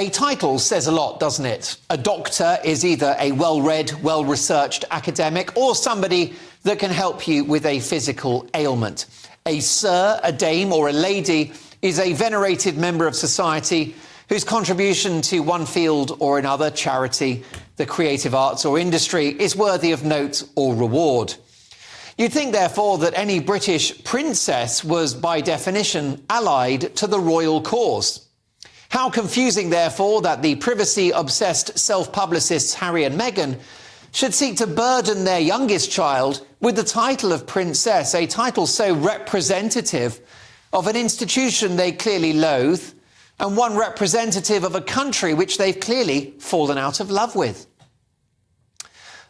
A title says a lot, doesn't it? A doctor is either a well-read, well-researched academic or somebody that can help you with a physical ailment. A sir, a dame or a lady is a venerated member of society whose contribution to one field or another, charity, the creative arts or industry, is worthy of note or reward. You'd think, therefore, that any British princess was, by definition, allied to the royal cause. How confusing, therefore, that the privacy-obsessed self-publicists Harry and Meghan should seek to burden their youngest child with the title of princess, a title so representative of an institution they clearly loathe, and one representative of a country which they've clearly fallen out of love with.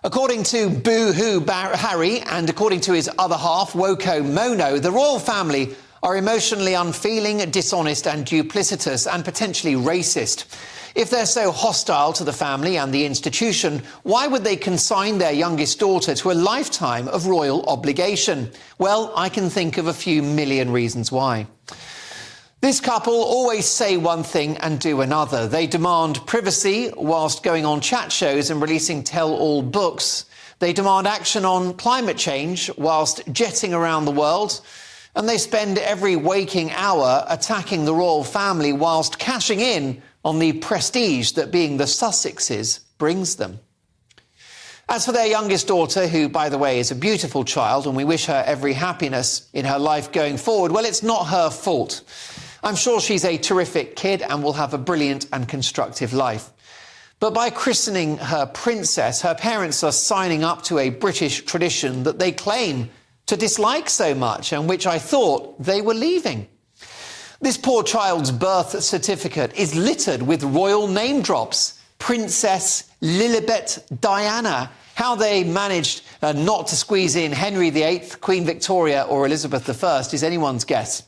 According to Boo-hoo Harry and according to his other half, Woko Mono, the royal family are emotionally unfeeling, dishonest and duplicitous and potentially racist. If they're so hostile to the family and the institution, why would they consign their youngest daughter to a lifetime of royal obligation? Well, I can think of a few million reasons why. This couple always say one thing and do another. They demand privacy whilst going on chat shows and releasing tell-all books. They demand action on climate change whilst jetting around the world. And they spend every waking hour attacking the royal family whilst cashing in on the prestige that being the Sussexes brings them. As for their youngest daughter, who, by the way, is a beautiful child, and we wish her every happiness in her life going forward, well, it's not her fault. I'm sure she's a terrific kid and will have a brilliant and constructive life. But by christening her princess, her parents are signing up to a British tradition that they claim to dislike so much and which I thought they were leaving. This poor child's birth certificate is littered with royal name drops. Princess Lilibet Diana. How they managed not to squeeze in Henry VIII, Queen Victoria or Elizabeth I is anyone's guess.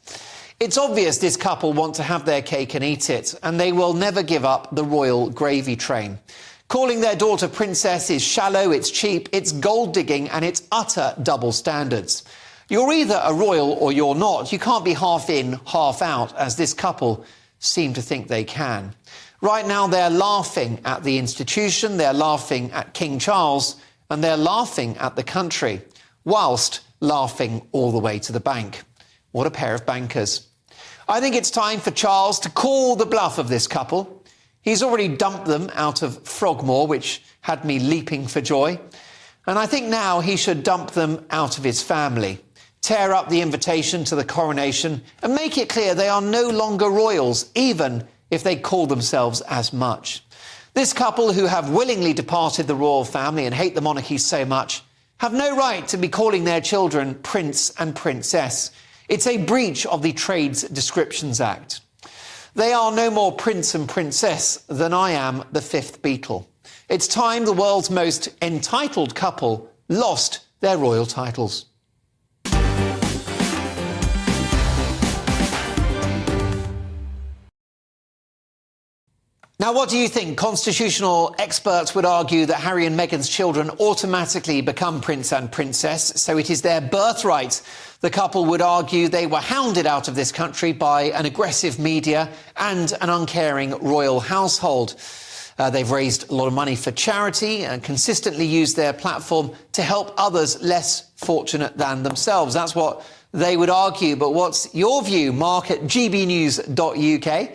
It's obvious this couple want to have their cake and eat it, and they will never give up the royal gravy train. Calling their daughter princess is shallow, it's cheap, it's gold-digging and it's utter double standards. You're either a royal or you're not. You can't be half in, half out, as this couple seem to think they can. Right now they're laughing at the institution, they're laughing at King Charles, and they're laughing at the country, whilst laughing all the way to the bank. What a pair of bankers. I think it's time for Charles to call the bluff of this couple. He's already dumped them out of Frogmore, which had me leaping for joy. And I think now he should dump them out of his family, tear up the invitation to the coronation and make it clear they are no longer royals, even if they call themselves as much. This couple, who have willingly departed the royal family and hate the monarchy so much, have no right to be calling their children prince and princess. It's a breach of the Trades Descriptions Act. They are no more prince and princess than I am the fifth Beatle. It's time the world's most entitled couple lost their royal titles. Now, what do you think? Constitutional experts would argue that Harry and Meghan's children automatically become prince and princess, so it is their birthright. The couple would argue they were hounded out of this country by an aggressive media and an uncaring royal household. They've raised a lot of money for charity and consistently used their platform to help others less fortunate than themselves. That's what they would argue. But what's your view? Mark at gbnews.uk.